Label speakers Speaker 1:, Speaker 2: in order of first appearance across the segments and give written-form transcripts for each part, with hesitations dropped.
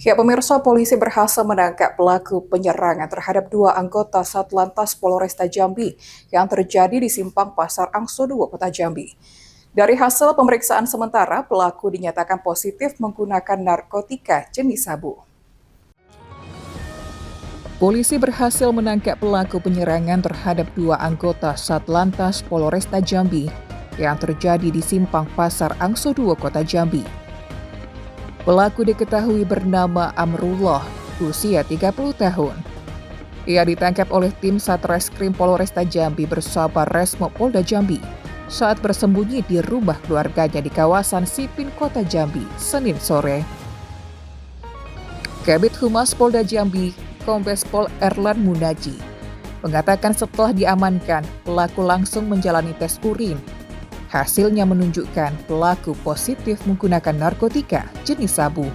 Speaker 1: Ya, pemirsa, polisi berhasil menangkap pelaku penyerangan terhadap dua anggota Satlantas Polresta Jambi yang terjadi di Simpang Pasar Angso 2, Kota Jambi. Dari hasil pemeriksaan sementara, pelaku dinyatakan positif menggunakan narkotika jenis sabu. Polisi berhasil menangkap pelaku penyerangan terhadap dua anggota Satlantas Polresta Jambi yang terjadi di Simpang Pasar Angso 2, Kota Jambi. Pelaku diketahui bernama Amrullah, usia 30 tahun. Ia ditangkap oleh tim Satreskrim Polresta Jambi bersama Resmo Polda Jambi saat bersembunyi di rumah keluarganya di kawasan Sipin, Kota Jambi, Senin sore. Kabid Humas Polda Jambi, Kombes Pol Erlan Munaji, mengatakan setelah diamankan, pelaku langsung menjalani tes urin. Hasilnya menunjukkan pelaku positif menggunakan narkotika jenis sabu.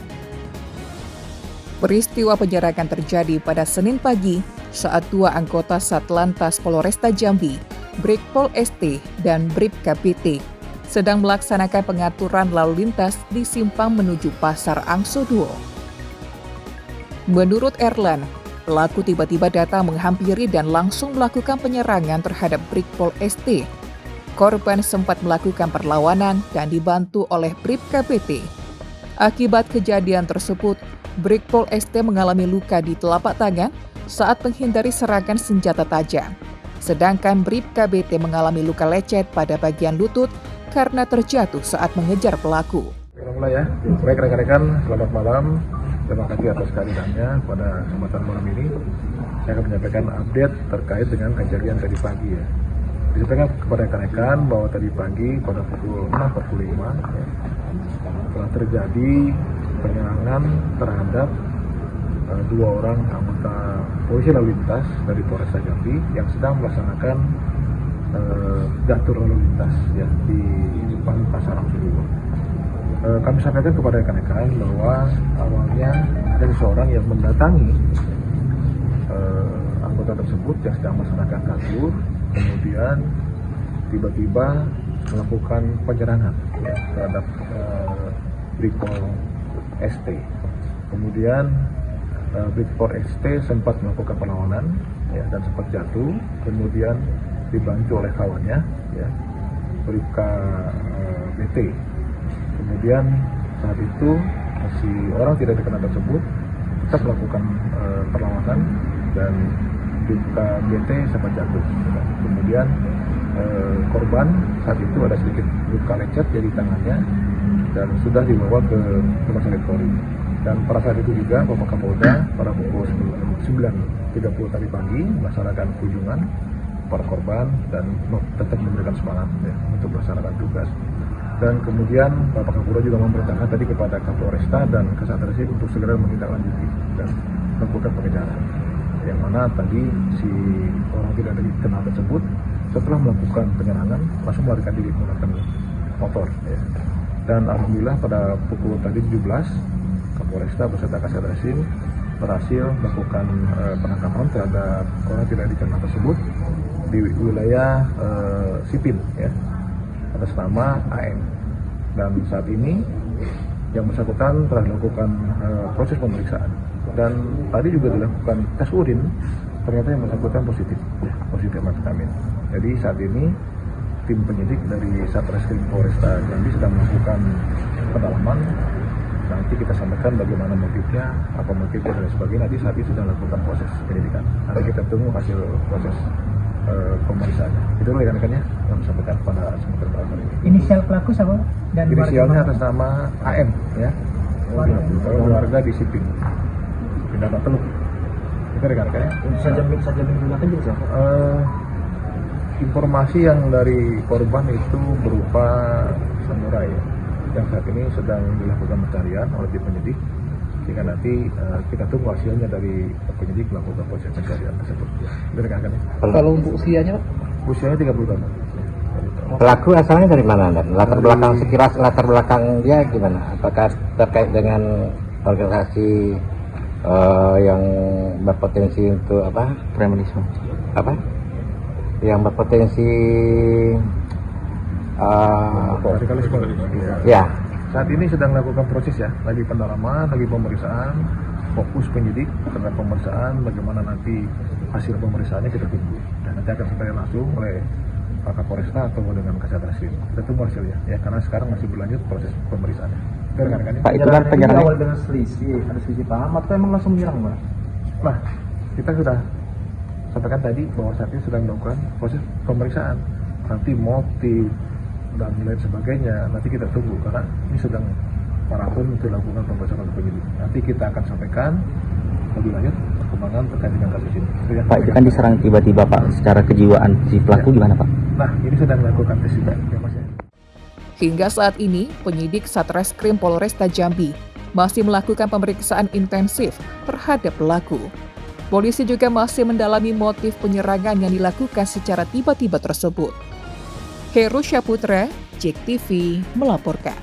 Speaker 1: Peristiwa penyerangan terjadi pada Senin pagi saat dua anggota Satlantas Polresta Jambi, Brigpol ST dan Bribka PT, sedang melaksanakan pengaturan lalu lintas di simpang menuju Pasar Angso 2. Menurut Erlan, pelaku tiba-tiba datang menghampiri dan langsung melakukan penyerangan terhadap Brigpol ST. Korban sempat melakukan perlawanan dan dibantu oleh Bribka PT. Akibat kejadian tersebut, Brigpol ST mengalami luka di telapak tangan saat menghindari serangan senjata tajam. Sedangkan Bribka PT mengalami luka lecet pada bagian lutut karena terjatuh saat mengejar pelaku.
Speaker 2: Mulai ya, baik rekan-rekan, selamat malam. Terima kasih atas kehadirannya pada kesempatan malam ini. Saya akan menyampaikan update terkait dengan kejadian tadi pagi ya. Disampaikan kepada rekan-rekan bahwa tadi pagi pada pukul 6.45 ya, telah terjadi penyerangan terhadap dua orang anggota polisi lalu lintas dari Polresta Jambi yang sedang melaksanakan gatur lalu lintas ya di depan Pasar Angso 2. Kami sampaikan kepada rekan-rekan bahwa awalnya ada seseorang yang mendatangi anggota tersebut yang sedang melaksanakan gatur, kemudian tiba-tiba melakukan penyerangan ya, terhadap Brigpol ST. Kemudian Brigpol ST sempat melakukan perlawanan ya, dan sempat jatuh, kemudian dibantu oleh kawannya ya, Bribka BT. Kemudian saat itu si orang tidak dikenal tersebut tetap melakukan perlawanan dan Bribka BT sempat jatuh. Kemudian korban saat itu ada sedikit luka lecet di tangannya dan sudah dibawa ke rumah sakit Polri. Dan pada saat itu juga Bapak Kapolda pada pukul 9.30 tadi pagi melaksanakan kunjungan para korban dan tetap memberikan semangat ya, untuk melaksanakan tugas. Dan kemudian Bapak Kapolda juga memerintahkan tadi kepada Kapolresta dan Kasatreskrim untuk segera menindaklanjuti dan melakukan pengejaran. Yang mana tadi si orang tidak dikenal tersebut setelah melakukan penyerangan langsung melarikan diri menggunakan motor ya. Dan alhamdulillah pada pukul tadi 17 Kapolresta beserta Kasatreskrim berhasil melakukan penangkapan terhadap orang tidak dikenal tersebut di wilayah Sipin ya, atas nama AM. Dan saat ini yang bersangkutan telah dilakukan proses pemeriksaan dan tadi juga dilakukan tes urin, ternyata yang bersangkutan positif methamphetamine. Jadi saat ini tim penyidik dari Satreskrim Polresta Jambi sedang melakukan pendalaman. Nanti kita sampaikan bagaimana motifnya, apa motifnya dan sebagainya. Nanti saat ini sedang melakukan proses penyidikan. Nanti kita tunggu hasil proses pemeriksaannya. Itu rekan-rekannya yang disampaikan pada kesempatan malam ini.
Speaker 3: Inisial pelaku siapa? Dan
Speaker 2: inisialnya atas nama AM ya. Warga di Sipin. Pindah Teluk. Itu rekan-rekannya.
Speaker 3: saja menggunakan juga siapa?
Speaker 2: Informasi yang dari korban itu berupa samurai ya, yang saat ini sedang dilakukan pencarian oleh tim penyidik, sehingga nanti kita tunggu hasilnya dari penyidik melakukan proses pencarian tersebut. Itu rekan-rekannya.
Speaker 3: Kalau untuk usianya, Pak?
Speaker 2: Usianya 30 tahun.
Speaker 4: Pelaku asalnya dari mana? Dan latar belakang dia gimana? Apakah terkait dengan organisasi yang berpotensi untuk apa? Premanisme. Apa? Yang berpotensi
Speaker 2: Radikalisme.
Speaker 4: ya
Speaker 2: Saat ini sedang melakukan proses ya, lagi pendalaman, lagi pemeriksaan, fokus penyidik terhadap pemeriksaan, bagaimana nanti hasil pemeriksaannya kita tunggu. Dan nanti akan sampai langsung oleh Pak Kapolresta atau dengan Kasat Reskrim. Kita tunggu hasilnya ya, karena sekarang masih berlanjut proses pemeriksaannya. Rekan-rekan,
Speaker 5: Pak, itu kan penyerangan
Speaker 3: awal dengan selisih, ada selisih paham atau emang langsung menyerang, Pak?
Speaker 2: Nah, kita sudah sampaikan tadi bahwa saat ini sedang melakukan proses pemeriksaan. Nanti motif dan lain sebagainya nanti kita tunggu karena ini sedang maraton untuk dilakukan pemeriksaan oleh penyidik. Nanti kita akan sampaikan lebih lanjut perkembangan terkait dengan kasus ini.
Speaker 5: Pak, itu kan diserang tiba-tiba Pak, secara kejiwaan si pelaku gimana Pak?
Speaker 2: Nah, ini sedang melakukan tes juga ya Mas ya.
Speaker 1: Hingga saat ini, penyidik Satreskrim Polresta Jambi masih melakukan pemeriksaan intensif terhadap pelaku. Polisi juga masih mendalami motif penyerangan yang dilakukan secara tiba-tiba tersebut. Heru Syaputra, JEK TV, melaporkan.